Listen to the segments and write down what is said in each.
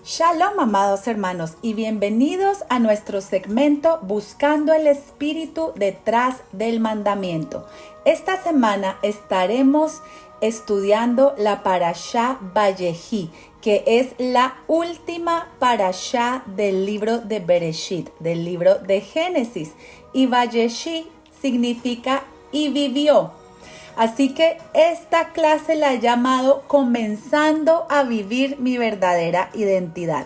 Shalom, amados hermanos, y bienvenidos a nuestro segmento Buscando el Espíritu detrás del mandamiento. Esta semana estaremos estudiando la Parashá Vayehi, que es la última Parashá del libro de Bereshit, del libro de Génesis. Y Vayehi significa y vivió. Así que esta clase la he llamado Comenzando a vivir mi verdadera identidad.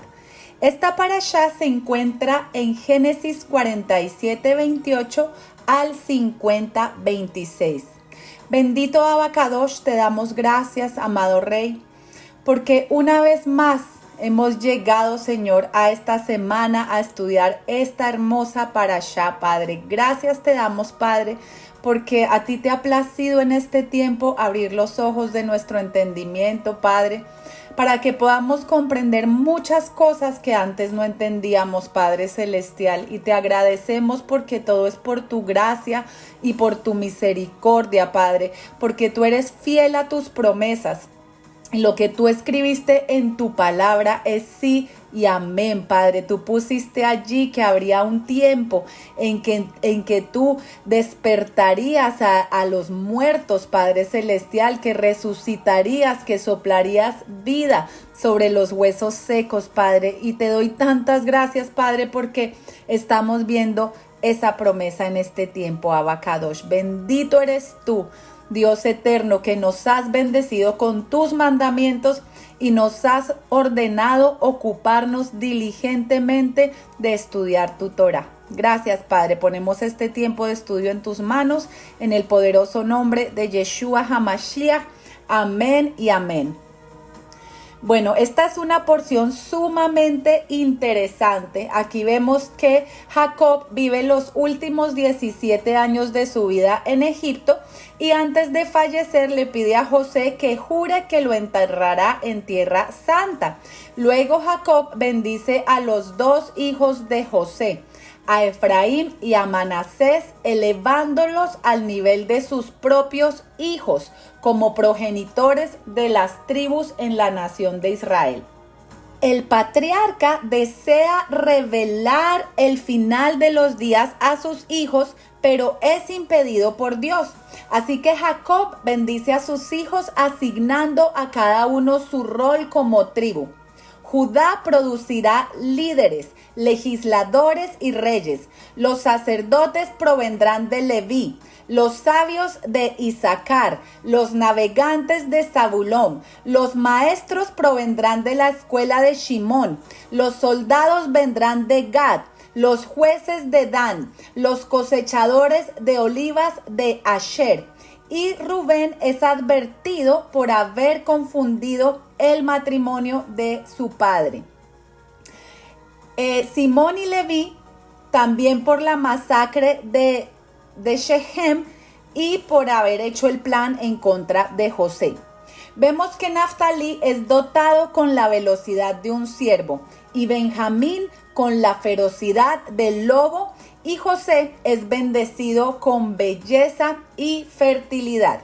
Esta parashá se encuentra en Génesis 47:28 al 50:26. Bendito Abacadosh, te damos gracias, amado Rey, porque una vez más hemos llegado, Señor, a esta semana a estudiar esta hermosa parashá, Padre. Gracias te damos, Padre, porque a ti te ha placido en este tiempo abrir los ojos de nuestro entendimiento, Padre, para que podamos comprender muchas cosas que antes no entendíamos, Padre Celestial. Y te agradecemos porque todo es por tu gracia y por tu misericordia, Padre, porque tú eres fiel a tus promesas. Lo que tú escribiste en tu palabra es sí y amén, Padre. Tú pusiste allí que habría un tiempo en que tú despertarías a los muertos, Padre Celestial, que resucitarías, que soplarías vida sobre los huesos secos, Padre. Y te doy tantas gracias, Padre, porque estamos viendo esa promesa en este tiempo, Abacadosh. Bendito eres tú, Dios eterno, que nos has bendecido con tus mandamientos y nos has ordenado ocuparnos diligentemente de estudiar tu Torah. Gracias, Padre. Ponemos este tiempo de estudio en tus manos, en el poderoso nombre de Yeshua HaMashiach. Amén y amén. Bueno, esta es una porción sumamente interesante. Aquí vemos que Jacob vive los últimos 17 años de su vida en Egipto y antes de fallecer le pide a José que jure que lo enterrará en tierra santa. Luego Jacob bendice a los dos hijos de José, a Efraín y a Manasés, elevándolos al nivel de sus propios hijos como progenitores de las tribus en la nación de Israel. El patriarca desea revelar el final de los días a sus hijos, pero es impedido por Dios. Así que Jacob bendice a sus hijos asignando a cada uno su rol como tribu. Judá producirá líderes, legisladores y reyes. Los sacerdotes provendrán de Leví, los sabios de Isaacar, los navegantes de Zabulón, los maestros provendrán de la escuela de Shimón, los soldados vendrán de Gad, los jueces de Dan, los cosechadores de olivas de Asher. Y Rubén es advertido por haber confundido el matrimonio de su padre. Simón y Leví también por la masacre de Shechem y por haber hecho el plan en contra de José. Vemos que Naftalí es dotado con la velocidad de un ciervo y Benjamín con la ferocidad del lobo, y José es bendecido con belleza y fertilidad.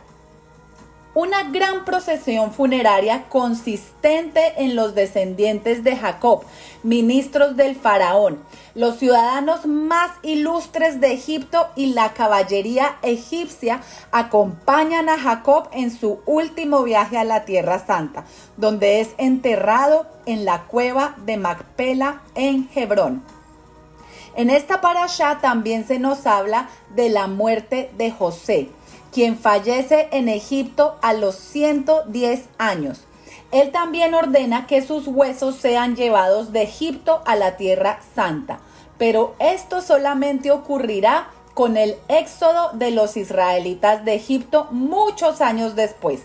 Una gran procesión funeraria consistente en los descendientes de Jacob, ministros del faraón, los ciudadanos más ilustres de Egipto y la caballería egipcia acompañan a Jacob en su último viaje a la Tierra Santa, donde es enterrado en la cueva de Macpela en Hebrón. En esta parashá también se nos habla de la muerte de José, quien fallece en Egipto a los 110 años. Él también ordena que sus huesos sean llevados de Egipto a la Tierra Santa, pero esto solamente ocurrirá con el éxodo de los israelitas de Egipto muchos años después.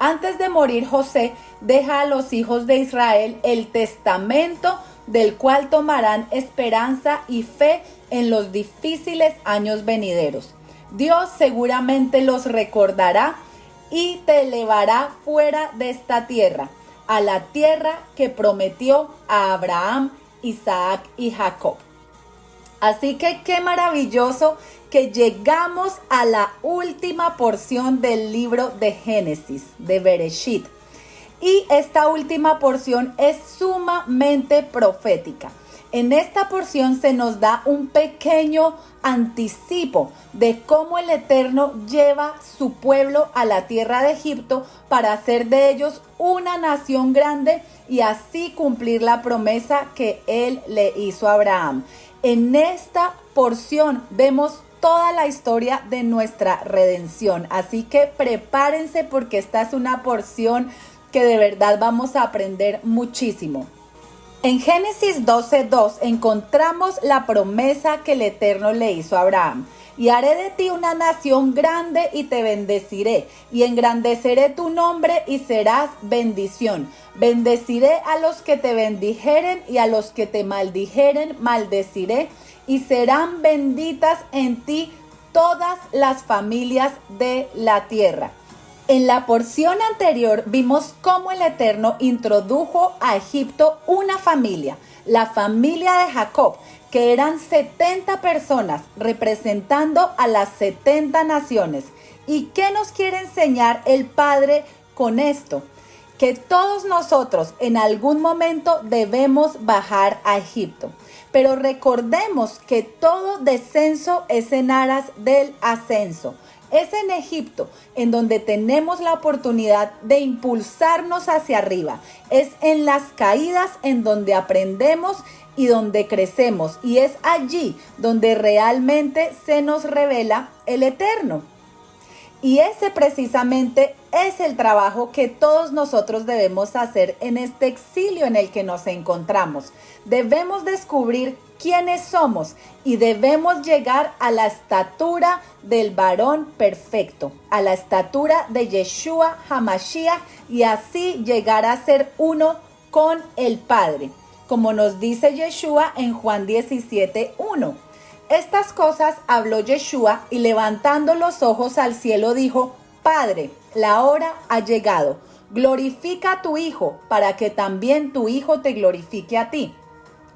Antes de morir, José deja a los hijos de Israel el testamento del cual tomarán esperanza y fe en los difíciles años venideros. Dios seguramente los recordará y te elevará fuera de esta tierra, a la tierra que prometió a Abraham, Isaac y Jacob. Así que qué maravilloso que llegamos a la última porción del libro de Génesis, de Bereshit. Y esta última porción es sumamente profética. En esta porción se nos da un pequeño anticipo de cómo el Eterno lleva su pueblo a la tierra de Egipto para hacer de ellos una nación grande y así cumplir la promesa que él le hizo a Abraham. En esta porción vemos toda la historia de nuestra redención, así que prepárense porque esta es una porción que de verdad vamos a aprender muchísimo. En Génesis 12:2 encontramos la promesa que el Eterno le hizo a Abraham. Y haré de ti una nación grande y te bendeciré, y engrandeceré tu nombre y serás bendición. Bendeciré a los que te bendijeren y a los que te maldijeren maldeciré, y serán benditas en ti todas las familias de la tierra. En la porción anterior vimos cómo el Eterno introdujo a Egipto una familia, la familia de Jacob, que eran 70 personas representando a las 70 naciones. ¿Y qué nos quiere enseñar el Padre con esto? Que todos nosotros en algún momento debemos bajar a Egipto. Pero recordemos que todo descenso es en aras del ascenso. Es en Egipto en donde tenemos la oportunidad de impulsarnos hacia arriba. Es en las caídas en donde aprendemos y donde crecemos. Y es allí donde realmente se nos revela el Eterno. Y ese precisamente es el trabajo que todos nosotros debemos hacer en este exilio en el que nos encontramos. Debemos descubrir quiénes somos y debemos llegar a la estatura del varón perfecto, a la estatura de Yeshua HaMashiach y así llegar a ser uno con el Padre, como nos dice Yeshua en Juan 17:1. Estas cosas habló Yeshua y levantando los ojos al cielo dijo: Padre, la hora ha llegado. Glorifica a tu Hijo para que también tu Hijo te glorifique a ti.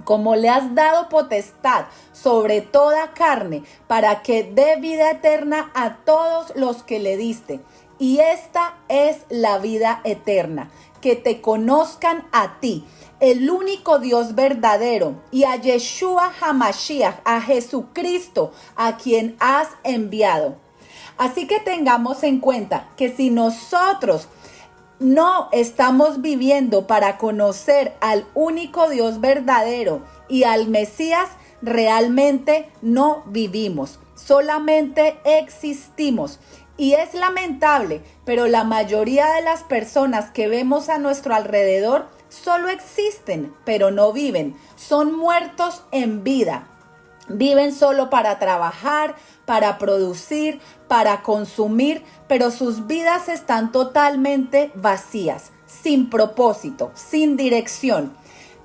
Como le has dado potestad sobre toda carne para que dé vida eterna a todos los que le diste. Y esta es la vida eterna, que te conozcan a ti, el único Dios verdadero, y a Yeshua HaMashiach, a Jesucristo, a quien has enviado. Así que tengamos en cuenta que si nosotros no estamos viviendo para conocer al único Dios verdadero y al Mesías, realmente no vivimos, solamente existimos. Y es lamentable, pero la mayoría de las personas que vemos a nuestro alrededor solo existen, pero no viven. Son muertos en vida. Viven solo para trabajar, para producir, para consumir, pero sus vidas están totalmente vacías, sin propósito, sin dirección.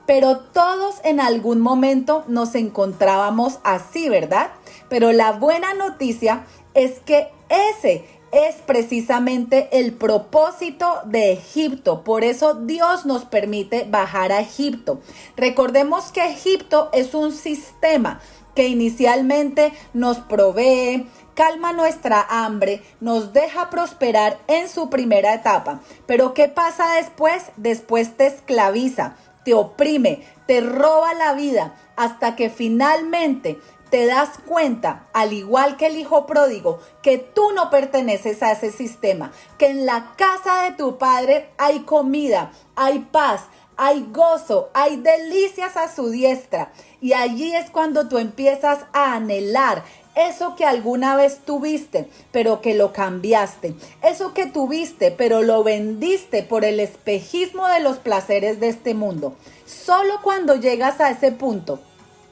Pero todos en algún momento nos encontrábamos así, ¿verdad? Pero la buena noticia es que ese es precisamente el propósito de Egipto. Por eso Dios nos permite bajar a Egipto. Recordemos que Egipto es un sistema que inicialmente nos provee, calma nuestra hambre, nos deja prosperar en su primera etapa. Pero ¿qué pasa después? Después te esclaviza, te oprime, te roba la vida, hasta que finalmente te das cuenta, al igual que el hijo pródigo, que tú no perteneces a ese sistema, que en la casa de tu padre hay comida, hay paz, hay gozo, hay delicias a su diestra. Y allí es cuando tú empiezas a anhelar eso que alguna vez tuviste, pero que lo cambiaste. Eso que tuviste, pero lo vendiste por el espejismo de los placeres de este mundo. Solo cuando llegas a ese punto,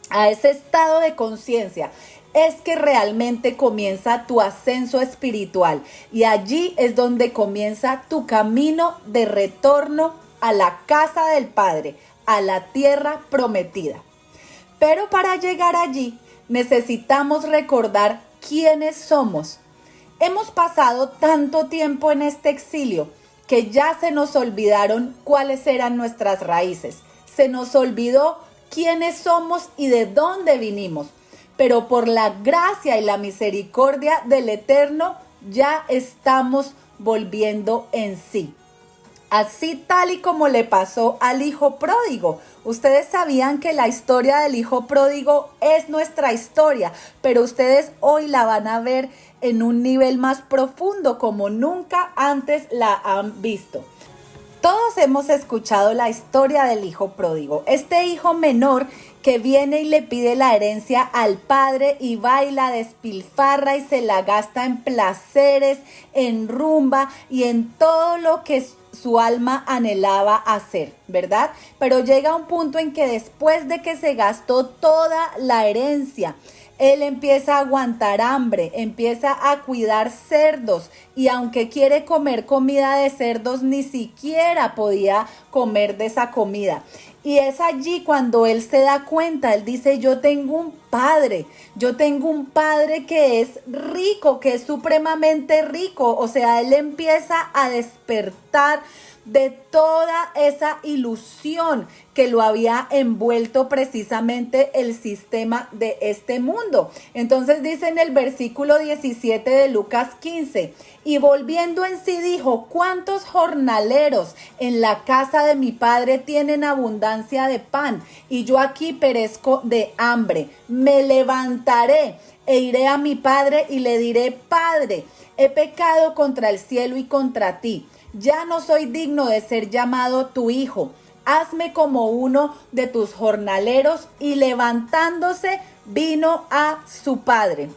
a ese estado de conciencia, es que realmente comienza tu ascenso espiritual. Y allí es donde comienza tu camino de retorno a la casa del Padre, a la tierra prometida. Pero para llegar allí, necesitamos recordar quiénes somos. Hemos pasado tanto tiempo en este exilio que ya se nos olvidaron cuáles eran nuestras raíces. Se nos olvidó quiénes somos y de dónde vinimos. Pero por la gracia y la misericordia del Eterno, ya estamos volviendo en sí. Así tal y como le pasó al hijo pródigo. Ustedes sabían que la historia del hijo pródigo es nuestra historia, pero ustedes hoy la van a ver en un nivel más profundo como nunca antes la han visto. Todos hemos escuchado la historia del hijo pródigo, este hijo menor que viene y le pide la herencia al padre y va y la despilfarra y se la gasta en placeres, en rumba y en todo lo que su alma anhelaba hacer, ¿verdad? Pero llega un punto en que después de que se gastó toda la herencia, él empieza a aguantar hambre, empieza a cuidar cerdos y aunque quiere comer comida de cerdos, ni siquiera podía comer de esa comida. Y es allí cuando él se da cuenta, él dice, yo tengo un padre que es rico, que es supremamente rico. O sea, él empieza a despertar de toda esa ilusión que lo había envuelto precisamente el sistema de este mundo. Entonces dice en el versículo 17 de Lucas 15, y volviendo en sí dijo, ¿cuántos jornaleros en la casa de mi padre tienen abundancia de pan? Y yo aquí perezco de hambre. Me levantaré e iré a mi padre y le diré, Padre, he pecado contra el cielo y contra ti. Ya no soy digno de ser llamado tu hijo. Hazme como uno de tus jornaleros. Y levantándose vino a su padre.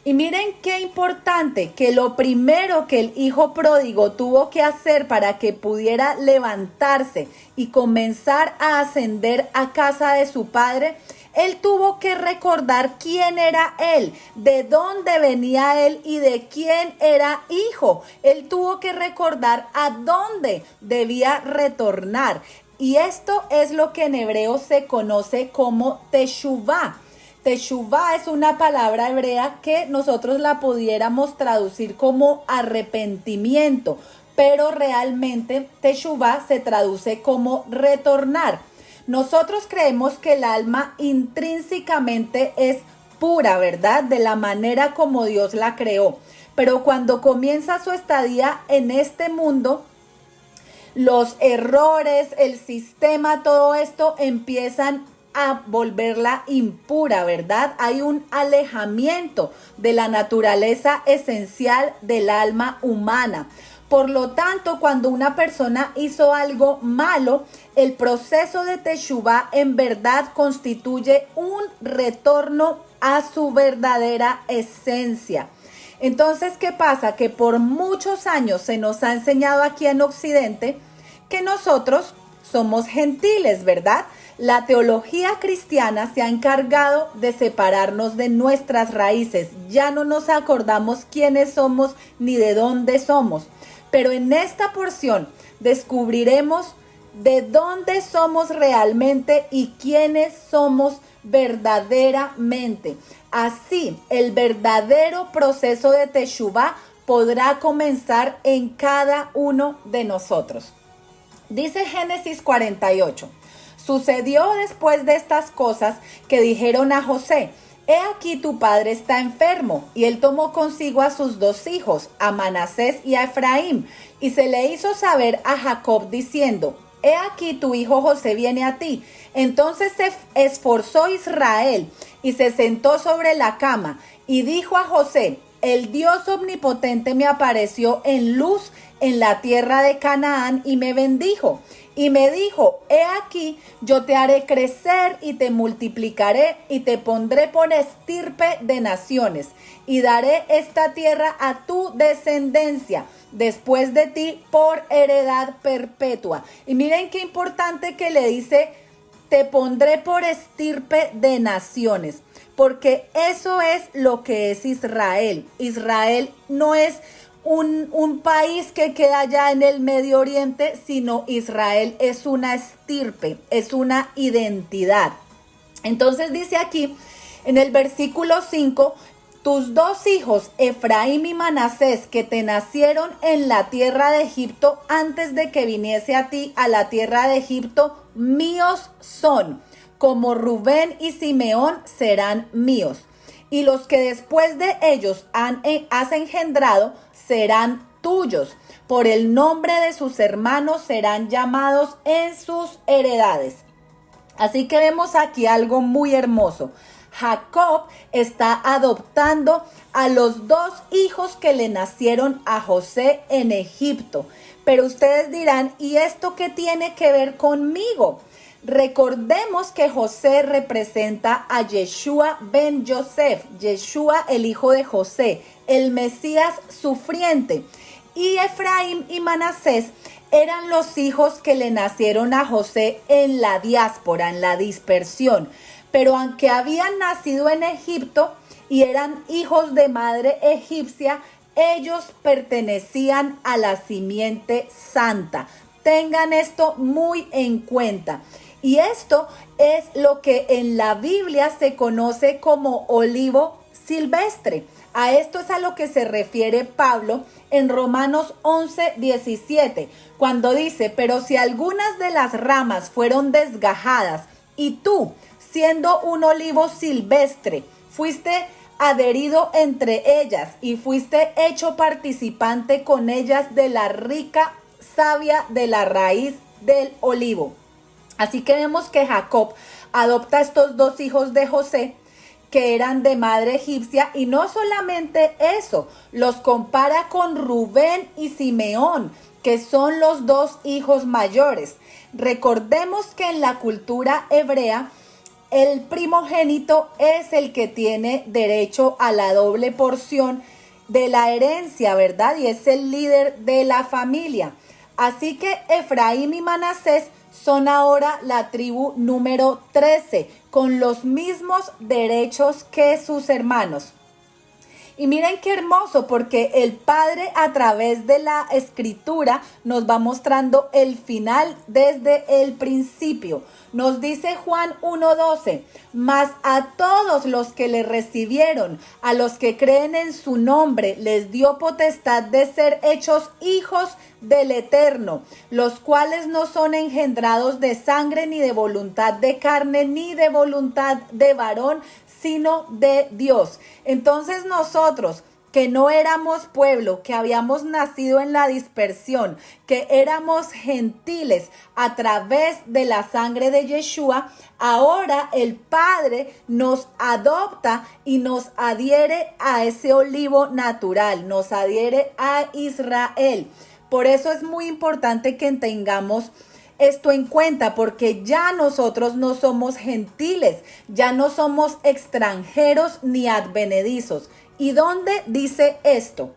Y miren qué importante que lo primero que el hijo pródigo tuvo que hacer para que pudiera levantarse y comenzar a ascender a casa de su padre, él tuvo que recordar quién era él, de dónde venía él y de quién era hijo. Él tuvo que recordar a dónde debía retornar. Y esto es lo que en hebreo se conoce como teshuvá. Teshuvá es una palabra hebrea que nosotros la pudiéramos traducir como arrepentimiento, pero realmente teshuvá se traduce como retornar. Nosotros creemos que el alma intrínsecamente es pura, ¿verdad? De la manera como Dios la creó. Pero cuando comienza su estadía en este mundo, los errores, el sistema, todo esto empiezan a volverla impura, ¿verdad? Hay un alejamiento de la naturaleza esencial del alma humana. Por lo tanto, cuando una persona hizo algo malo, el proceso de teshuvá en verdad constituye un retorno a su verdadera esencia. Entonces, ¿qué pasa? Que por muchos años se nos ha enseñado aquí en Occidente que nosotros somos gentiles, ¿verdad? La teología cristiana se ha encargado de separarnos de nuestras raíces. Ya no nos acordamos quiénes somos ni de dónde somos. Pero en esta porción descubriremos de dónde somos realmente y quiénes somos verdaderamente. Así, el verdadero proceso de teshuvá podrá comenzar en cada uno de nosotros. Dice Génesis 48. Sucedió después de estas cosas que dijeron a José, he aquí tu padre está enfermo, y él tomó consigo a sus dos hijos, a Manasés y a Efraín, y se le hizo saber a Jacob diciendo, he aquí tu hijo José viene a ti. Entonces se esforzó Israel y se sentó sobre la cama y dijo a José, el Dios omnipotente me apareció en luz en la tierra de Canaán y me bendijo. Y me dijo, he aquí, yo te haré crecer y te multiplicaré y te pondré por estirpe de naciones y daré esta tierra a tu descendencia después de ti por heredad perpetua. Y miren qué importante que le dice, te pondré por estirpe de naciones, porque eso es lo que es Israel. Israel no es un país que queda allá en el Medio Oriente, sino Israel es una estirpe, es una identidad. Entonces dice aquí en el versículo 5, tus dos hijos, Efraín y Manasés, que te nacieron en la tierra de Egipto antes de que viniese a ti a la tierra de Egipto, míos son, como Rubén y Simeón serán míos. Y los que después de ellos has engendrado serán tuyos. Por el nombre de sus hermanos serán llamados en sus heredades. Así que vemos aquí algo muy hermoso. Jacob está adoptando a los dos hijos que le nacieron a José en Egipto. Pero ustedes dirán, ¿y esto qué tiene que ver conmigo? Recordemos que José representa a Yeshua ben Yosef, Yeshua el hijo de José, el Mesías sufriente. Y Efraín y Manasés eran los hijos que le nacieron a José en la diáspora, en la dispersión. Pero aunque habían nacido en Egipto y eran hijos de madre egipcia, ellos pertenecían a la simiente santa. Tengan esto muy en cuenta. Y esto es lo que en la Biblia se conoce como olivo silvestre. A esto es a lo que se refiere Pablo en Romanos 11:17, cuando dice, pero si algunas de las ramas fueron desgajadas y tú, siendo un olivo silvestre, fuiste adherido entre ellas y fuiste hecho participante con ellas de la rica savia de la raíz del olivo. Así que vemos que Jacob adopta a estos dos hijos de José que eran de madre egipcia, y no solamente eso, los compara con Rubén y Simeón, que son los dos hijos mayores. Recordemos que en la cultura hebrea el primogénito es el que tiene derecho a la doble porción de la herencia, ¿verdad? Y es el líder de la familia. Así que Efraín y Manasés son ahora la tribu número 13, con los mismos derechos que sus hermanos. Y miren qué hermoso, porque el Padre a través de la Escritura nos va mostrando el final desde el principio. Nos dice Juan 1:12, mas a todos los que le recibieron, a los que creen en su nombre, les dio potestad de ser hechos hijos del Eterno, los cuales no son engendrados de sangre, ni de voluntad de carne, ni de voluntad de varón, sino de Dios. Entonces nosotros, que no éramos pueblo, que habíamos nacido en la dispersión, que éramos gentiles a través de la sangre de Yeshua, ahora el Padre nos adopta y nos adhiere a ese olivo natural, nos adhiere a Israel. Por eso es muy importante que tengamos esto en cuenta, porque ya nosotros no somos gentiles, ya no somos extranjeros ni advenedizos. ¿Y dónde dice esto?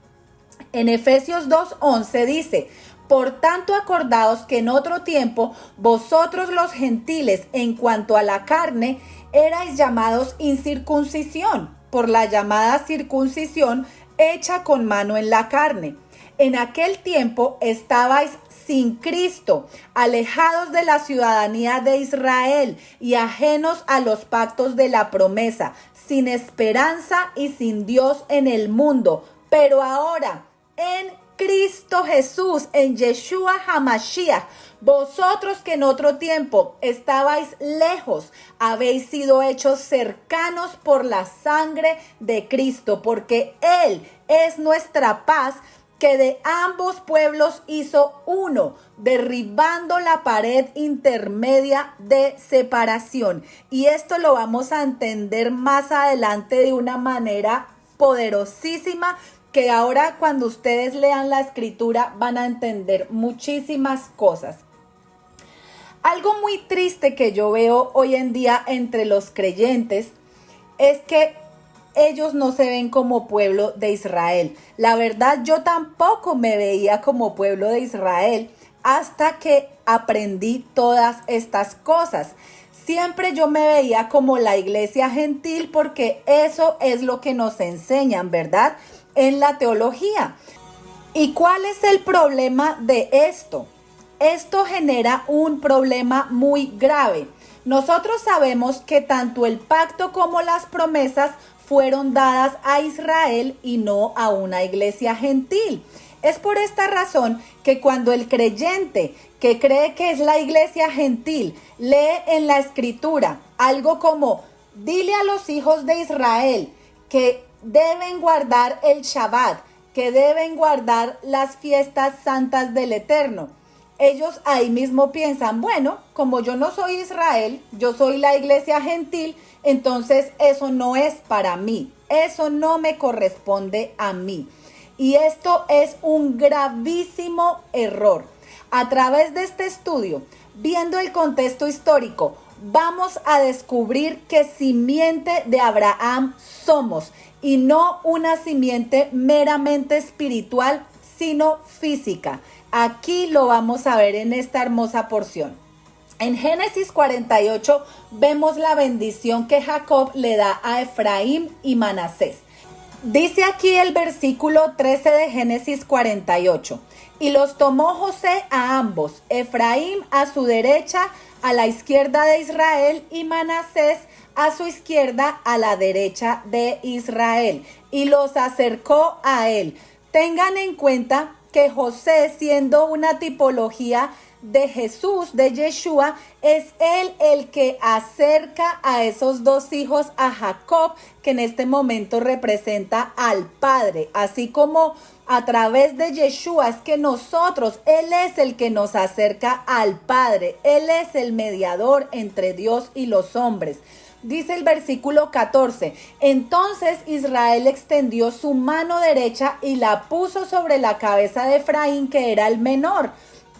En Efesios 2:11 dice, por tanto acordaos que en otro tiempo vosotros los gentiles en cuanto a la carne erais llamados incircuncisión, por la llamada circuncisión hecha con mano en la carne. En aquel tiempo estabais sin Cristo, alejados de la ciudadanía de Israel y ajenos a los pactos de la promesa, sin esperanza y sin Dios en el mundo. Pero ahora, en Cristo Jesús, en Yeshua HaMashiach, vosotros que en otro tiempo estabais lejos, habéis sido hechos cercanos por la sangre de Cristo, porque Él es nuestra paz, que de ambos pueblos hizo uno, derribando la pared intermedia de separación. Y esto lo vamos a entender más adelante de una manera poderosísima, que ahora cuando ustedes lean la escritura van a entender muchísimas cosas. Algo muy triste que yo veo hoy en día entre los creyentes es que ellos no se ven como pueblo de Israel. La verdad, yo tampoco me veía como pueblo de Israel hasta que aprendí todas estas cosas. Siempre yo me veía como la iglesia gentil, porque eso es lo que nos enseñan, ¿verdad?, en la teología. ¿Y cuál es el problema de esto? Esto genera un problema muy grave. Nosotros sabemos que tanto el pacto como las promesas fueron dadas a Israel y no a una iglesia gentil. Es por esta razón que cuando el creyente que cree que es la iglesia gentil lee en la escritura algo como, dile a los hijos de Israel que deben guardar el Shabbat, que deben guardar las fiestas santas del Eterno. Ellos ahí mismo piensan, bueno, como yo no soy Israel, yo soy la iglesia gentil, entonces eso no es para mí, eso no me corresponde a mí. Y esto es un gravísimo error. A través de este estudio, viendo el contexto histórico, vamos a descubrir que simiente de Abraham somos y no una simiente meramente espiritual, sino física. Aquí lo vamos a ver en esta hermosa porción. En Génesis 48 vemos la bendición que Jacob le da a Efraín y Manasés. Dice aquí el versículo 13 de Génesis 48. Y los tomó José a ambos, Efraín a su derecha, a la izquierda de Israel, y Manasés a su izquierda, a la derecha de Israel, y los acercó a él. Tengan en cuenta que José, siendo una tipología de Jesús, de Yeshua, es él el que acerca a esos dos hijos a Jacob, que en este momento representa al Padre, así como a través de Yeshua es que nosotros, él es el que nos acerca al Padre, él es el mediador entre Dios y los hombres. Dice el versículo 14, entonces Israel extendió su mano derecha y la puso sobre la cabeza de Efraín, que era el menor,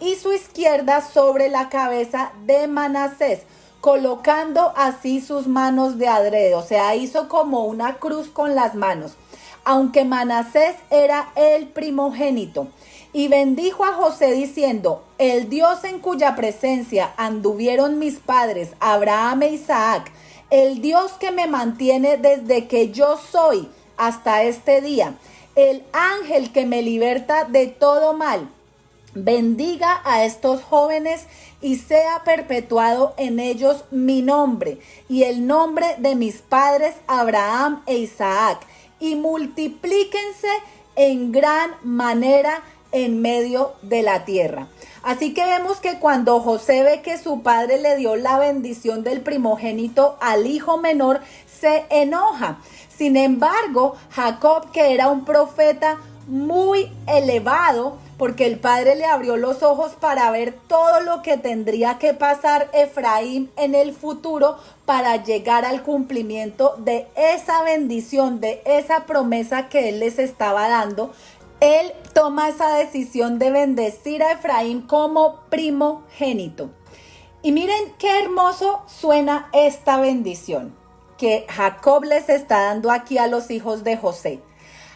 y su izquierda sobre la cabeza de Manasés, colocando así sus manos de adrede, o sea, hizo como una cruz con las manos, aunque Manasés era el primogénito. Y bendijo a José diciendo, el Dios en cuya presencia anduvieron mis padres, Abraham e Isaac, el Dios que me mantiene desde que yo soy hasta este día, el ángel que me liberta de todo mal, bendiga a estos jóvenes y sea perpetuado en ellos mi nombre y el nombre de mis padres Abraham e Isaac, y multiplíquense en gran manera en medio de la tierra. Así que vemos que cuando José ve que su padre le dio la bendición del primogénito al hijo menor, se enoja. Sin embargo, Jacob, que era un profeta muy elevado, porque el padre le abrió los ojos para ver todo lo que tendría que pasar Efraín en el futuro para llegar al cumplimiento de esa bendición, de esa promesa que él les estaba dando. Él toma esa decisión de bendecir a Efraín como primogénito. Y miren qué hermoso suena esta bendición que Jacob les está dando aquí a los hijos de José.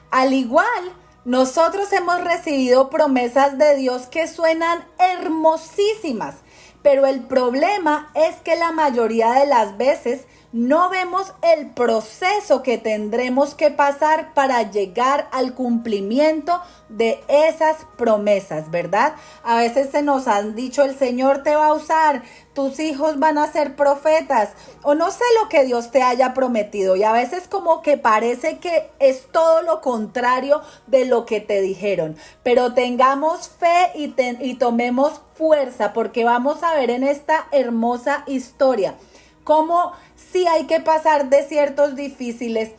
Al igual, nosotros hemos recibido promesas de Dios que suenan hermosísimas, pero el problema es que la mayoría de las veces no vemos el proceso que tendremos que pasar para llegar al cumplimiento de esas promesas, ¿verdad? A veces se nos han dicho, el Señor te va a usar, tus hijos van a ser profetas, o no sé lo que Dios te haya prometido, y a veces como que parece que es todo lo contrario de lo que te dijeron, pero tengamos fe y tomemos fuerza, porque vamos a ver en esta hermosa historia cómo sí hay que pasar desiertos difíciles,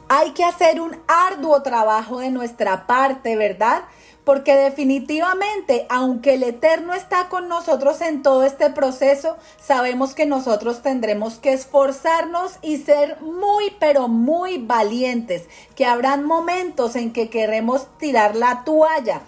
hay que hacer un arduo trabajo de nuestra parte, ¿verdad? Porque definitivamente, aunque el Eterno está con nosotros en todo este proceso, sabemos que nosotros tendremos que esforzarnos y ser muy, pero muy valientes, que habrán momentos en que queremos tirar la toalla.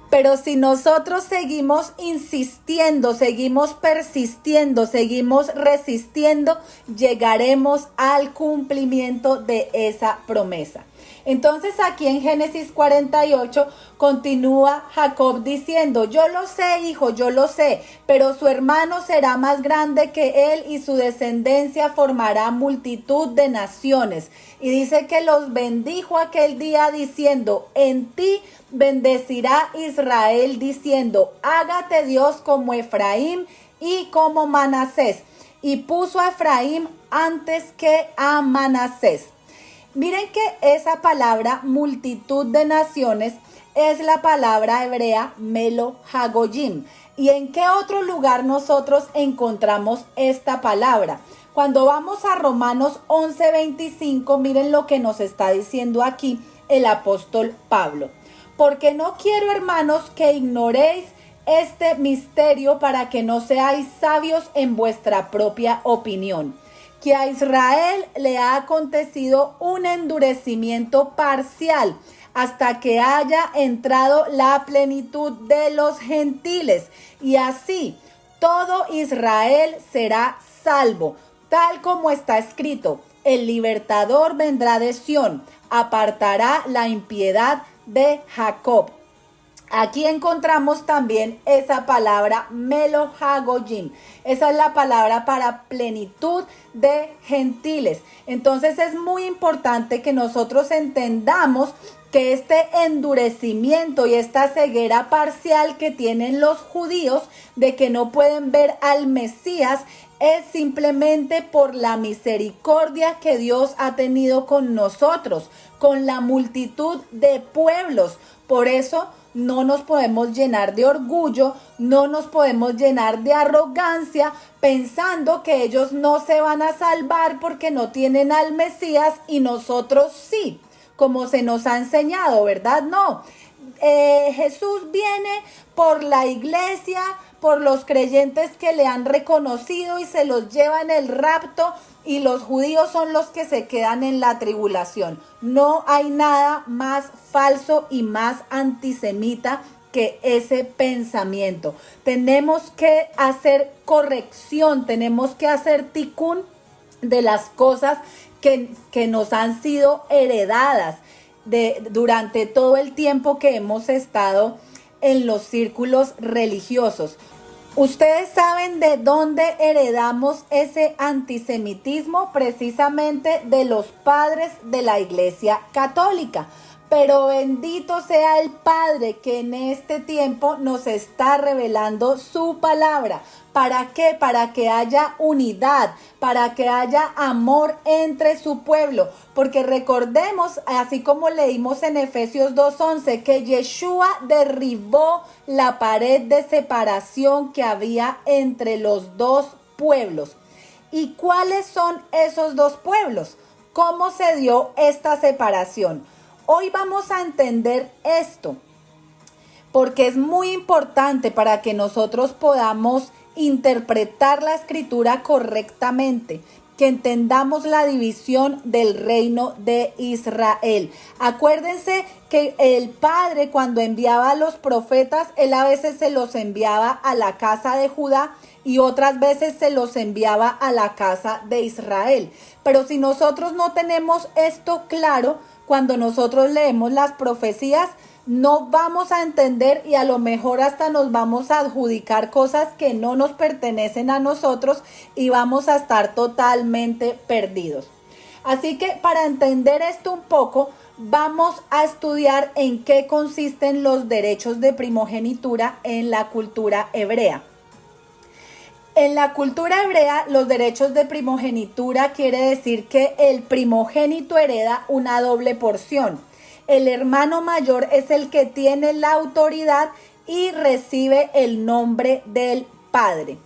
Pero si nosotros seguimos insistiendo, seguimos persistiendo, seguimos resistiendo, llegaremos al cumplimiento de esa promesa. Entonces aquí en Génesis 48 continúa Jacob diciendo, yo lo sé, hijo, yo lo sé, pero su hermano será más grande que él y su descendencia formará multitud de naciones. Y dice que los bendijo aquel día diciendo, en ti bendecirá Israel diciendo, hágate Dios como Efraín y como Manasés. Y puso a Efraín antes que a Manasés. Miren que esa palabra multitud de naciones es la palabra hebrea Melo Hagoyim. ¿Y en qué otro lugar nosotros encontramos esta palabra? Cuando vamos a Romanos 11:25, miren lo que nos está diciendo aquí el apóstol Pablo. Porque no quiero, hermanos, que ignoréis este misterio para que no seáis sabios en vuestra propia opinión, que a Israel le ha acontecido un endurecimiento parcial hasta que haya entrado la plenitud de los gentiles, y así todo Israel será salvo, tal como está escrito: el libertador vendrá de Sión, apartará la impiedad de Jacob. Aquí encontramos también esa palabra melohagoyim. Esa es la palabra para plenitud de gentiles. Entonces es muy importante que nosotros entendamos que este endurecimiento y esta ceguera parcial que tienen los judíos de que no pueden ver al Mesías es simplemente por la misericordia que Dios ha tenido con nosotros, con la multitud de pueblos. Por eso no nos podemos llenar de orgullo, no nos podemos llenar de arrogancia pensando que ellos no se van a salvar porque no tienen al Mesías y nosotros sí, como se nos ha enseñado, ¿verdad? No, Jesús viene por la iglesia, por los creyentes que le han reconocido y se los lleva en el rapto, y los judíos son los que se quedan en la tribulación. No hay nada más falso y más antisemita que ese pensamiento. Tenemos que hacer corrección, tenemos que hacer tikkun de las cosas que nos han sido heredadas durante todo el tiempo que hemos estado en los círculos religiosos. Ustedes saben de dónde heredamos ese antisemitismo, precisamente de los padres de la Iglesia Católica. Pero bendito sea el Padre que en este tiempo nos está revelando su palabra. ¿Para qué? Para que haya unidad, para que haya amor entre su pueblo. Porque recordemos, así como leímos en Efesios 2:11, que Yeshua derribó la pared de separación que había entre los dos pueblos. ¿Y cuáles son esos dos pueblos? ¿Cómo se dio esta separación? Hoy vamos a entender esto, porque es muy importante para que nosotros podamos interpretar la escritura correctamente, que entendamos la división del reino de Israel. Acuérdense que el Padre, cuando enviaba a los profetas, él a veces se los enviaba a la casa de Judá y otras veces se los enviaba a la casa de Israel. Pero si nosotros no tenemos esto claro, cuando nosotros leemos las profecías, no vamos a entender y a lo mejor hasta nos vamos a adjudicar cosas que no nos pertenecen a nosotros y vamos a estar totalmente perdidos. Así que para entender esto un poco, vamos a estudiar en qué consisten los derechos de primogenitura en la cultura hebrea. En la cultura hebrea, los derechos de primogenitura quiere decir que el primogénito hereda una doble porción. El hermano mayor es el que tiene la autoridad y recibe el nombre del padre.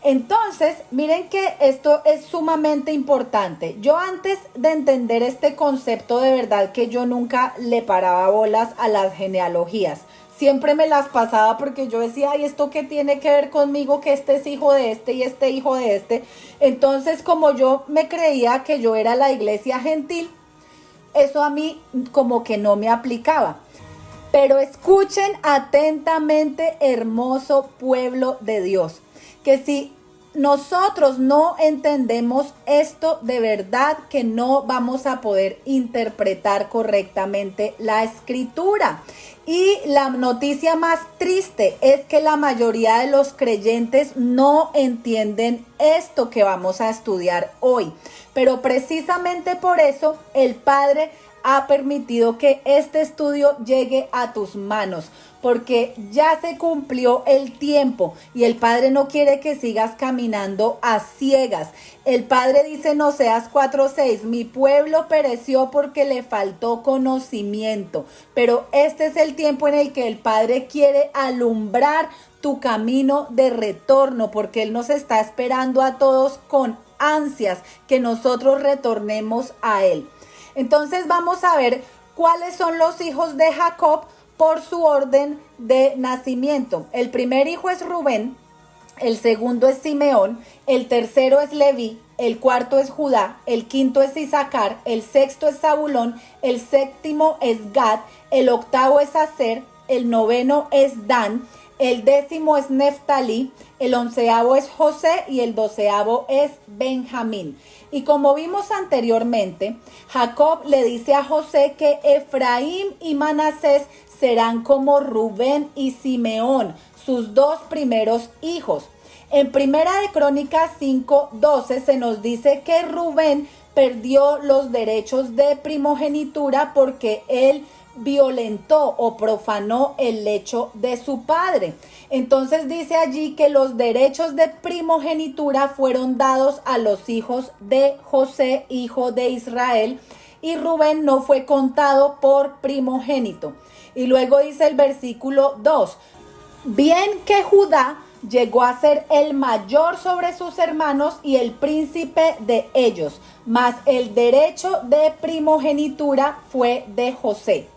Entonces, miren que esto es sumamente importante. Yo antes de entender este concepto, de verdad que yo nunca le paraba bolas a las genealogías. Siempre me las pasaba porque yo decía, ay, ¿esto qué tiene que ver conmigo? Que este es hijo de este y este hijo de este. Entonces, como yo me creía que yo era la iglesia gentil, eso a mí como que no me aplicaba. Pero escuchen atentamente, hermoso pueblo de Dios, que si nosotros no entendemos esto, de verdad que no vamos a poder interpretar correctamente la escritura. Y la noticia más triste es que la mayoría de los creyentes no entienden esto que vamos a estudiar hoy. Pero precisamente por eso el Padre ha permitido que este estudio llegue a tus manos, porque ya se cumplió el tiempo y el Padre no quiere que sigas caminando a ciegas. El Padre dice en Oseas 4:6, mi pueblo pereció porque le faltó conocimiento, pero este es el tiempo en el que el Padre quiere alumbrar tu camino de retorno, porque Él nos está esperando a todos con ansias que nosotros retornemos a Él. Entonces vamos a ver cuáles son los hijos de Jacob, por su orden de nacimiento. El primer hijo es Rubén, el segundo es Simeón, el tercero es Leví, el cuarto es Judá, el quinto es Isaacar, el sexto es Zabulón, el séptimo es Gad, el octavo es Aser, el noveno es Dan, el décimo es Neftalí, el onceavo es José y el doceavo es Benjamín. Y como vimos anteriormente, Jacob le dice a José que Efraín y Manasés serán como Rubén y Simeón, sus dos primeros hijos. En Primera de Crónicas 5:12 se nos dice que Rubén perdió los derechos de primogenitura porque él violentó o profanó el lecho de su padre. Entonces dice allí que los derechos de primogenitura fueron dados a los hijos de José, hijo de Israel, y Rubén no fue contado por primogénito. Y luego dice el versículo 2, bien que Judá llegó a ser el mayor sobre sus hermanos y el príncipe de ellos, mas el derecho de primogenitura fue de José.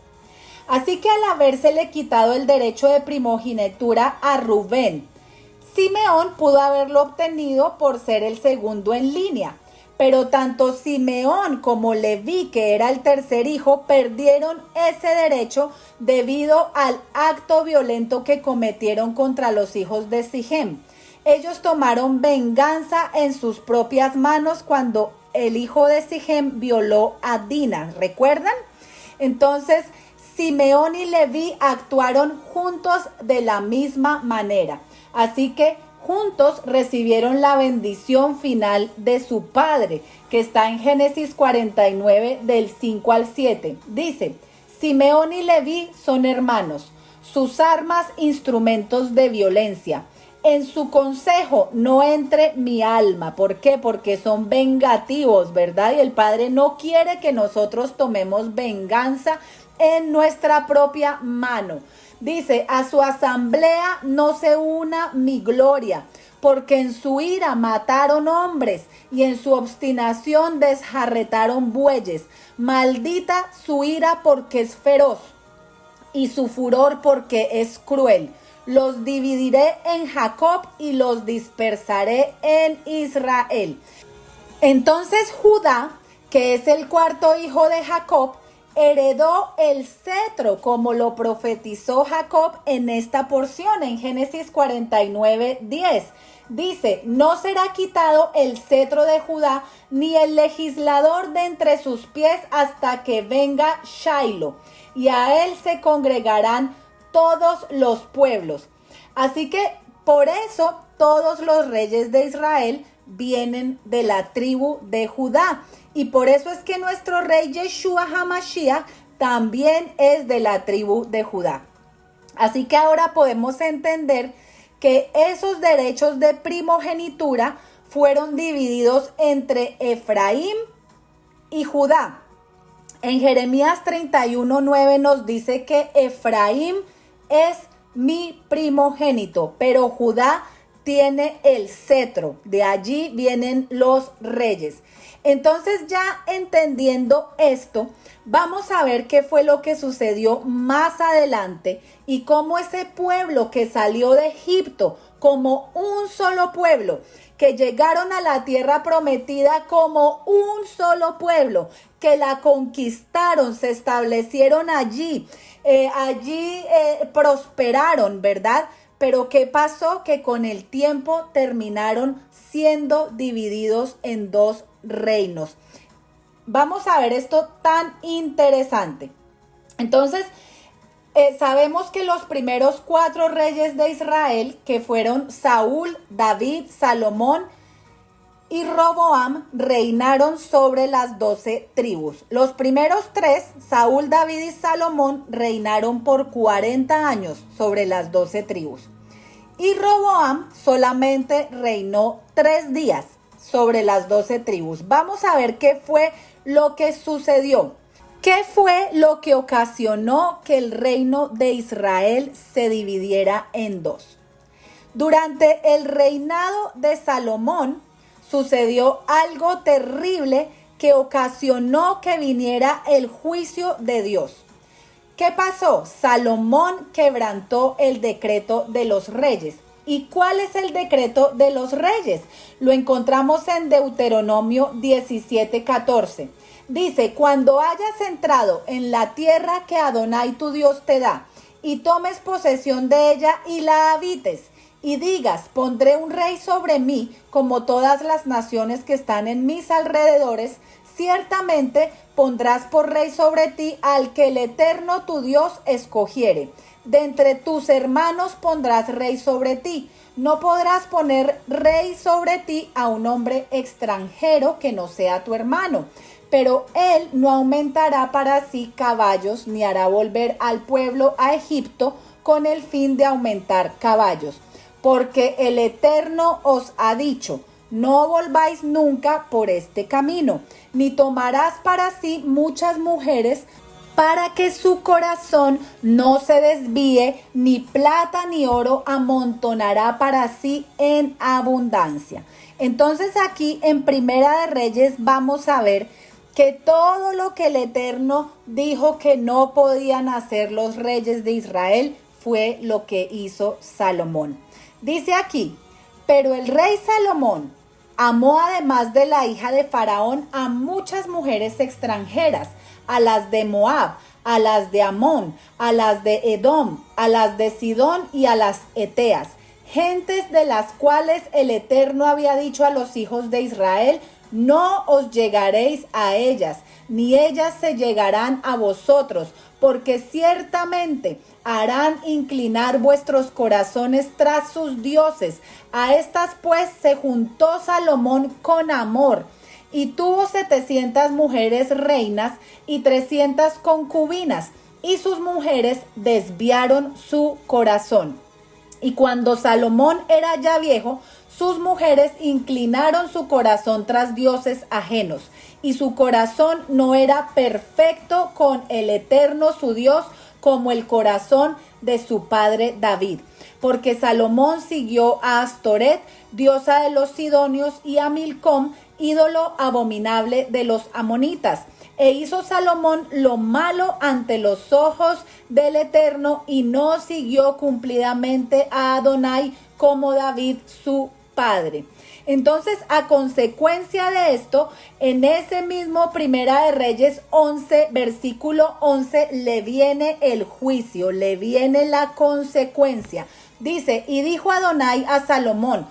Así que al habérsele quitado el derecho de primogenitura a Rubén, Simeón pudo haberlo obtenido por ser el segundo en línea. Pero tanto Simeón como Leví, que era el tercer hijo, perdieron ese derecho debido al acto violento que cometieron contra los hijos de Sichem. Ellos tomaron venganza en sus propias manos cuando el hijo de Sichem violó a Dina. ¿Recuerdan? Entonces, Simeón y Leví actuaron juntos de la misma manera. Así que juntos recibieron la bendición final de su padre, que está en Génesis 49 del 5 al 7. Dice, Simeón y Leví son hermanos, sus armas instrumentos de violencia. En su consejo no entre mi alma. ¿Por qué? Porque son vengativos, ¿verdad? Y el Padre no quiere que nosotros tomemos venganza en nuestra propia mano. Dice, a su asamblea no se una mi gloria, porque en su ira mataron hombres y en su obstinación desjarretaron bueyes. Maldita su ira porque es feroz y su furor porque es cruel. Los dividiré en Jacob y los dispersaré en Israel. Entonces Judá, que es el cuarto hijo de Jacob, heredó el cetro, como lo profetizó Jacob en esta porción, en Génesis 49:10. Dice, no será quitado el cetro de Judá, ni el legislador de entre sus pies hasta que venga Shailo, y a él se congregarán todos los pueblos. Así que por eso todos los reyes de Israel vienen de la tribu de Judá. Y por eso es que nuestro rey Yeshua HaMashiach también es de la tribu de Judá. Así que ahora podemos entender que esos derechos de primogenitura fueron divididos entre Efraín y Judá. En Jeremías 31:9 nos dice que Efraín es mi primogénito, pero Judá tiene el cetro. De allí vienen los reyes. Entonces, ya entendiendo esto, vamos a ver qué fue lo que sucedió más adelante y cómo ese pueblo que salió de Egipto como un solo pueblo, que llegaron a la tierra prometida como un solo pueblo, que la conquistaron, se establecieron allí, prosperaron, ¿verdad? Pero ¿qué pasó? Que con el tiempo terminaron siendo divididos en dos reinos. Vamos a ver esto tan interesante. Entonces, sabemos que los primeros 4 reyes de Israel, que fueron Saúl, David, Salomón y Roboam, reinaron sobre las 12 tribus. Los primeros 3, Saúl, David y Salomón, reinaron por 40 años sobre las 12 tribus. Y Roboam solamente reinó 3 días sobre las 12 tribus. Vamos a ver qué fue lo que sucedió. ¿Qué fue lo que ocasionó que el reino de Israel se dividiera en dos? Durante el reinado de Salomón sucedió algo terrible que ocasionó que viniera el juicio de Dios. ¿Qué pasó? Salomón quebrantó el decreto de los reyes. ¿Y cuál es el decreto de los reyes? Lo encontramos en Deuteronomio 17:14. Dice, cuando hayas entrado en la tierra que Adonai tu Dios te da, y tomes posesión de ella y la habites, y digas, pondré un rey sobre mí, como todas las naciones que están en mis alrededores, ciertamente pondrás por rey sobre ti al que el Eterno tu Dios escogiere. De entre tus hermanos pondrás rey sobre ti. No podrás poner rey sobre ti a un hombre extranjero que no sea tu hermano. Pero él no aumentará para sí caballos, ni hará volver al pueblo a Egipto con el fin de aumentar caballos. Porque el Eterno os ha dicho, no volváis nunca por este camino, ni tomarás para sí muchas mujeres, para que su corazón no se desvíe, ni plata ni oro amontonará para sí en abundancia. Entonces aquí en Primera de Reyes vamos a ver que todo lo que el Eterno dijo que no podían hacer los reyes de Israel fue lo que hizo Salomón. Dice aquí, pero el rey Salomón amó además de la hija de Faraón a muchas mujeres extranjeras, a las de Moab, a las de Amón, a las de Edom, a las de Sidón y a las Eteas, gentes de las cuales el Eterno había dicho a los hijos de Israel, no os llegaréis a ellas, ni ellas se llegarán a vosotros, porque ciertamente harán inclinar vuestros corazones tras sus dioses. A estas pues se juntó Salomón con amor, y tuvo 700 mujeres reinas y 300 concubinas, y sus mujeres desviaron su corazón. Y cuando Salomón era ya viejo, sus mujeres inclinaron su corazón tras dioses ajenos, y su corazón no era perfecto con el Eterno su Dios, como el corazón de su padre David. Porque Salomón siguió a Astoret, diosa de los sidonios, y a Milcom, ídolo abominable de los amonitas. E hizo Salomón lo malo ante los ojos del Eterno, y no siguió cumplidamente a Adonai como David su padre. Entonces, a consecuencia de esto, en ese mismo Primera de Reyes 11, versículo 11, le viene el juicio, le viene la consecuencia. Dice, y dijo Adonai a Salomón,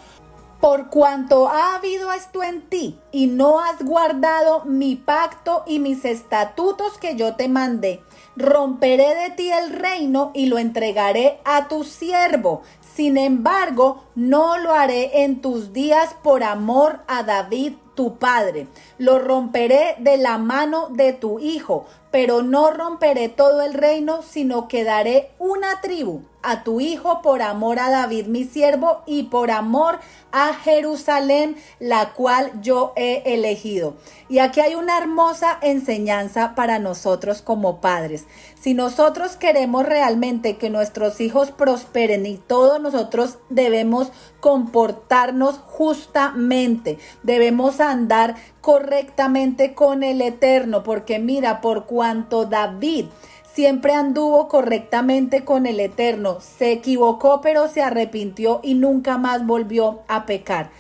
por cuanto ha habido esto en ti, y no has guardado mi pacto y mis estatutos que yo te mandé, romperé de ti el reino y lo entregaré a tu siervo. Sin embargo, no lo haré en tus días por amor a David tu padre. Lo romperé de la mano de tu hijo, pero no romperé todo el reino, sino que daré una tribu a tu hijo por amor a David mi siervo y por amor a Jerusalén, la cual yo he elegido. Y aquí hay una hermosa enseñanza para nosotros como padres. Si nosotros queremos realmente que nuestros hijos prosperen y todos nosotros debemos comportarnos justamente, debemos andar correctamente con el Eterno, porque mira, por cuanto David siempre anduvo correctamente con el Eterno, se equivocó pero se arrepintió y nunca más volvió a pecar.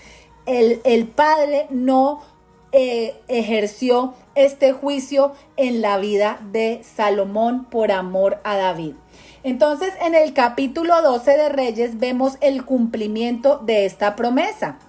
El Padre no ejerció este juicio en la vida de Salomón por amor a David. Entonces, en el capítulo 12 de Reyes vemos el cumplimiento de esta promesa.